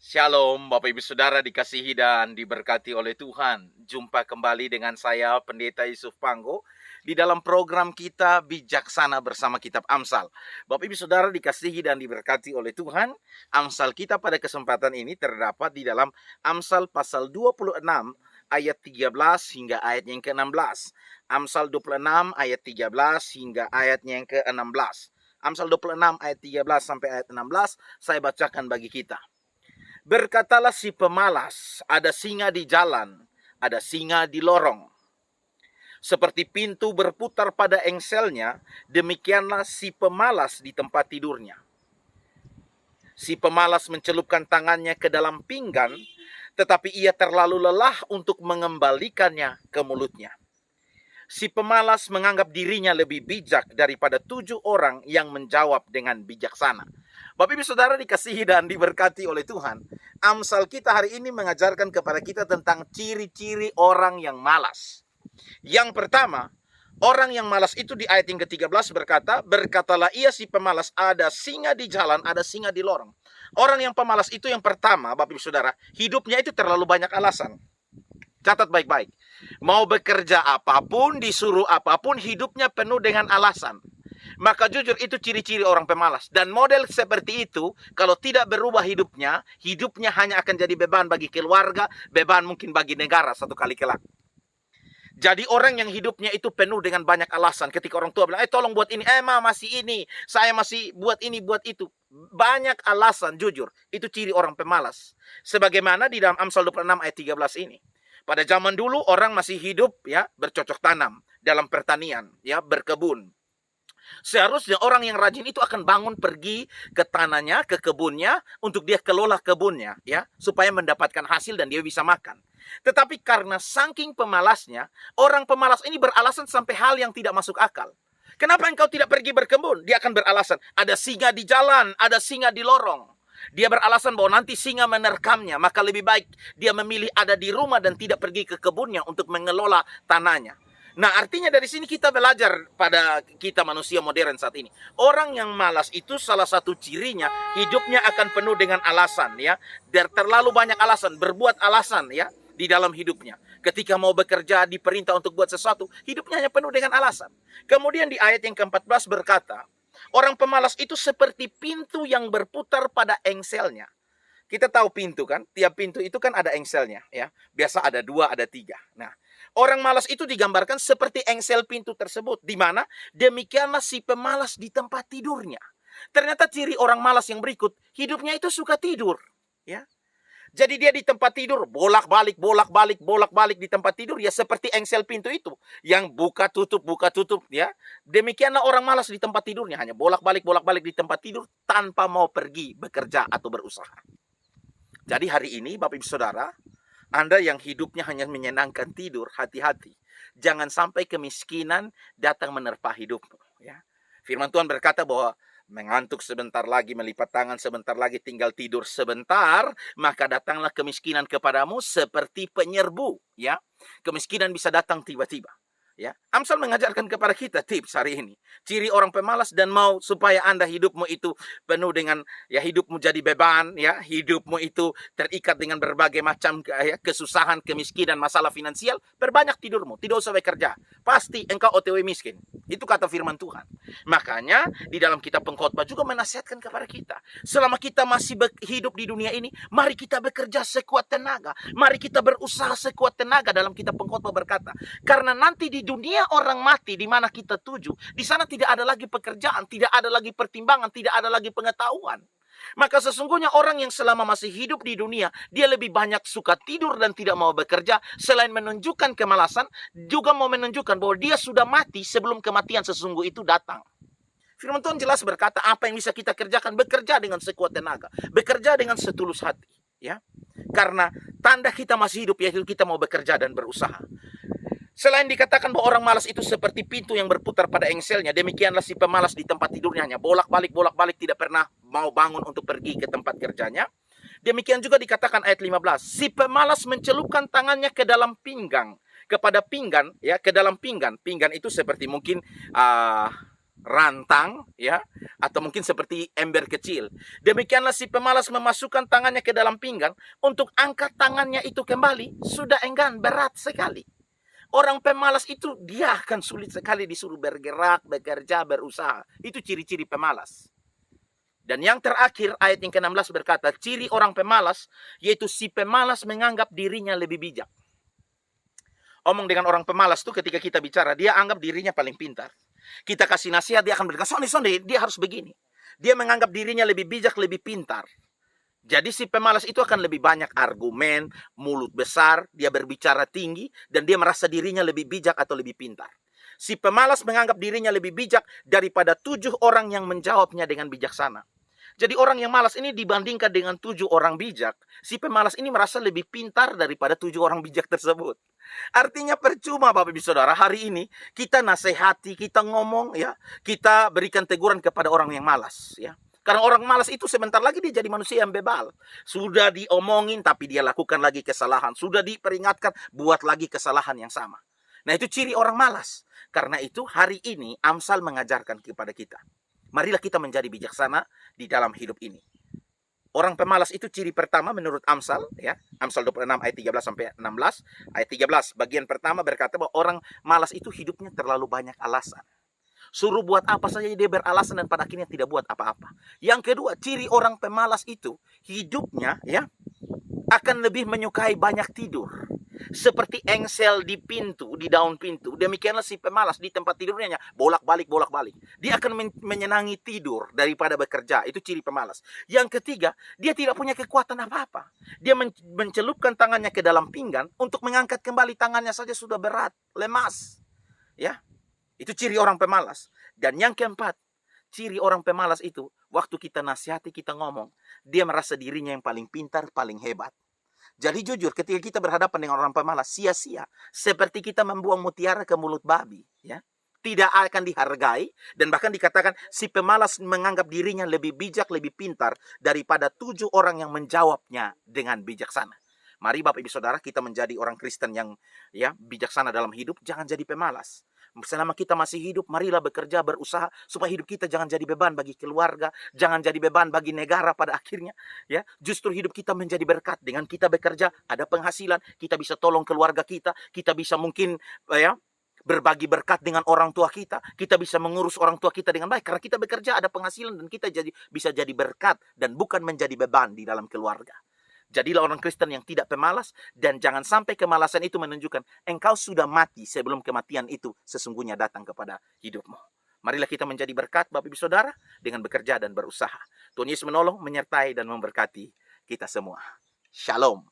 Shalom, Bapak Ibu Saudara dikasihi dan diberkati oleh Tuhan. Jumpa kembali dengan saya, Pendeta Yusuf Panggo, di dalam program kita Bijaksana bersama Kitab Amsal. Bapak Ibu Saudara dikasihi dan diberkati oleh Tuhan. Amsal kita pada kesempatan ini terdapat di dalam Amsal pasal 26 ayat 13 hingga ayatnya yang ke-16. Amsal 26 ayat 13 hingga ayatnya yang ke-16. Amsal 26 ayat 13 sampai ayat 16 saya bacakan bagi kita. Berkatalah si pemalas, ada singa di jalan, ada singa di lorong. Seperti pintu berputar pada engselnya, demikianlah si pemalas di tempat tidurnya. Si pemalas mencelupkan tangannya ke dalam pinggan, tetapi ia terlalu lelah untuk mengembalikannya ke mulutnya. Si pemalas menganggap dirinya lebih bijak daripada 7 orang yang menjawab dengan bijaksana. Bapak Ibu Saudara dikasihi dan diberkati oleh Tuhan. Amsal kita hari ini mengajarkan kepada kita tentang ciri-ciri orang yang malas. Yang pertama, orang yang malas itu di ayat yang ke-13 berkata, berkatalah ia si pemalas, ada singa di jalan, ada singa di lorong. Orang yang pemalas itu yang pertama, Bapak Ibu Saudara, hidupnya itu terlalu banyak alasan. Catat baik-baik. Mau bekerja apapun, disuruh apapun, hidupnya penuh dengan alasan. Maka jujur itu ciri-ciri orang pemalas. Dan model seperti itu, kalau tidak berubah hidupnya hanya akan jadi beban bagi keluarga, beban mungkin bagi negara satu kali kelak. Jadi orang yang hidupnya itu penuh dengan banyak alasan. Ketika orang tua bilang, tolong buat ini, ma masih ini, saya masih buat ini, buat itu. Banyak alasan, jujur. Itu ciri orang pemalas. Sebagaimana di dalam Amsal 26 ayat 13 ini. Pada zaman dulu orang masih hidup ya bercocok tanam dalam pertanian, ya berkebun. Seharusnya orang yang rajin itu akan bangun pergi ke tanahnya, ke kebunnya, untuk dia kelola kebunnya, ya, supaya mendapatkan hasil dan dia bisa makan. Tetapi karena saking pemalasnya, orang pemalas ini beralasan sampai hal yang tidak masuk akal. Kenapa engkau tidak pergi berkebun? Dia akan beralasan, ada singa di jalan, ada singa di lorong. Dia beralasan bahwa nanti singa menerkamnya, maka lebih baik dia memilih ada di rumah dan tidak pergi ke kebunnya untuk mengelola tanahnya. Nah, artinya dari sini kita belajar pada kita manusia modern saat ini. Orang yang malas itu salah satu cirinya hidupnya akan penuh dengan alasan, ya. Terlalu banyak alasan, berbuat alasan, ya, di dalam hidupnya. Ketika mau bekerja, diperintah untuk buat sesuatu, hidupnya hanya penuh dengan alasan. Kemudian di ayat yang ke-14 berkata, orang pemalas itu seperti pintu yang berputar pada engselnya. Kita tahu pintu kan, tiap pintu itu kan ada engselnya, ya. Biasa ada 2, ada 3. Nah, orang malas itu digambarkan seperti engsel pintu tersebut, di mana demikianlah si pemalas di tempat tidurnya. Ternyata ciri orang malas yang berikut, hidupnya itu suka tidur, ya. Jadi dia di tempat tidur, bolak-balik di tempat tidur, ya seperti engsel pintu itu, yang buka tutup, ya. Demikianlah orang malas di tempat tidurnya, hanya bolak-balik di tempat tidur, tanpa mau pergi bekerja atau berusaha. Jadi hari ini, Bapak Ibu Saudara, Anda yang hidupnya hanya menyenangkan tidur, hati-hati. Jangan sampai kemiskinan datang menerpa hidupmu. Ya. Firman Tuhan berkata bahwa mengantuk sebentar lagi, melipat tangan sebentar lagi, tinggal tidur sebentar, maka datanglah kemiskinan kepadamu seperti penyerbu. Ya. Kemiskinan bisa datang tiba-tiba. Ya, Amsal mengajarkan kepada kita tips hari ini. Ciri orang pemalas dan mau supaya Anda hidupmu itu penuh dengan, ya, hidupmu jadi beban, ya, hidupmu itu terikat dengan berbagai macam kesusahan, kemiskinan, masalah finansial, perbanyak tidurmu, tidak usah bekerja. Pasti engkau OTW miskin. Itu kata firman Tuhan. Makanya di dalam kitab Pengkhotbah juga menasihatkan kepada kita. Selama kita masih hidup di dunia ini, mari kita bekerja sekuat tenaga. Mari kita berusaha sekuat tenaga. Dalam kitab Pengkhotbah berkata, karena nanti di dunia orang mati di mana kita tuju, di sana tidak ada lagi pekerjaan, tidak ada lagi pertimbangan, tidak ada lagi pengetahuan. Maka sesungguhnya orang yang selama masih hidup di dunia, dia lebih banyak suka tidur dan tidak mau bekerja. Selain menunjukkan kemalasan, juga mau menunjukkan bahwa dia sudah mati sebelum kematian sesungguh itu datang. Firman Tuhan jelas berkata, apa yang bisa kita kerjakan? Bekerja dengan sekuat tenaga, bekerja dengan setulus hati, ya. Karena tanda kita masih hidup, yaitu kita mau bekerja dan berusaha. Selain dikatakan bahwa orang malas itu seperti pintu yang berputar pada engselnya, demikianlah si pemalas di tempat tidurnya hanya bolak-balik, tidak pernah mau bangun untuk pergi ke tempat kerjanya. Demikian juga dikatakan ayat 15, si pemalas mencelupkan tangannya ke dalam pinggang, kepada pinggan, ya, ke dalam pinggan. Pinggan itu seperti mungkin rantang, ya, atau mungkin seperti ember kecil. Demikianlah si pemalas memasukkan tangannya ke dalam pinggang untuk angkat tangannya itu kembali, sudah enggan, berat sekali. Orang pemalas itu dia akan sulit sekali disuruh bergerak, bekerja, berusaha. Itu ciri-ciri pemalas. Dan yang terakhir ayat yang ke-16 berkata, ciri orang pemalas yaitu si pemalas menganggap dirinya lebih bijak. Omong dengan orang pemalas tuh ketika kita bicara, dia anggap dirinya paling pintar. Kita kasih nasihat, dia akan berkata, sonde, dia harus begini. Dia menganggap dirinya lebih bijak, lebih pintar. Jadi si pemalas itu akan lebih banyak argumen, mulut besar, dia berbicara tinggi, dan dia merasa dirinya lebih bijak atau lebih pintar. Si pemalas menganggap dirinya lebih bijak daripada 7 orang yang menjawabnya dengan bijaksana. Jadi orang yang malas ini dibandingkan dengan 7 orang bijak, si pemalas ini merasa lebih pintar daripada 7 orang bijak tersebut. Artinya percuma Bapak Ibu Saudara, hari ini kita nasihati, kita ngomong ya, kita berikan teguran kepada orang yang malas ya. Karena orang malas itu sebentar lagi dia jadi manusia yang bebal. Sudah diomongin tapi dia lakukan lagi kesalahan. Sudah diperingatkan buat lagi kesalahan yang sama. Nah itu ciri orang malas. Karena itu hari ini Amsal mengajarkan kepada kita. Marilah kita menjadi bijaksana di dalam hidup ini. Orang pemalas itu ciri pertama menurut Amsal ya. Amsal 26 ayat 13 sampai 16. Ayat 13 bagian pertama berkata bahwa orang malas itu hidupnya terlalu banyak alasan. Suruh buat apa saja dia beralasan dan pada akhirnya tidak buat apa-apa. Yang kedua, ciri orang pemalas itu hidupnya ya akan lebih menyukai banyak tidur. Seperti engsel di pintu, di daun pintu. Demikianlah si pemalas di tempat tidurnya bolak-balik. Dia akan menyenangi tidur daripada bekerja. Itu ciri pemalas. Yang ketiga, dia tidak punya kekuatan apa-apa. Dia mencelupkan tangannya ke dalam pinggan untuk mengangkat kembali tangannya saja sudah berat, lemas. Ya. Itu ciri orang pemalas. Dan yang keempat, ciri orang pemalas itu, waktu kita nasihati, kita ngomong, dia merasa dirinya yang paling pintar, paling hebat. Jadi jujur, ketika kita berhadapan dengan orang pemalas, sia-sia. Seperti kita membuang mutiara ke mulut babi. Ya. Tidak akan dihargai. Dan bahkan dikatakan, si pemalas menganggap dirinya lebih bijak, lebih pintar, daripada 7 orang yang menjawabnya dengan bijaksana. Mari Bapak Ibu Saudara, kita menjadi orang Kristen yang ya bijaksana dalam hidup. Jangan jadi pemalas. Selama kita masih hidup, marilah bekerja, berusaha supaya hidup kita jangan jadi beban bagi keluarga, jangan jadi beban bagi negara pada akhirnya. Ya, justru hidup kita menjadi berkat. Dengan kita bekerja, ada penghasilan, kita bisa tolong keluarga kita bisa mungkin ya berbagi berkat dengan orang tua kita bisa mengurus orang tua kita dengan baik karena kita bekerja, ada penghasilan dan kita bisa jadi berkat dan bukan menjadi beban di dalam keluarga. Jadilah orang Kristen yang tidak pemalas dan jangan sampai kemalasan itu menunjukkan engkau sudah mati sebelum kematian itu sesungguhnya datang kepada hidupmu. Marilah kita menjadi berkat Bapak Ibu Saudara dengan bekerja dan berusaha. Tuhan Yesus menolong, menyertai dan memberkati kita semua. Shalom.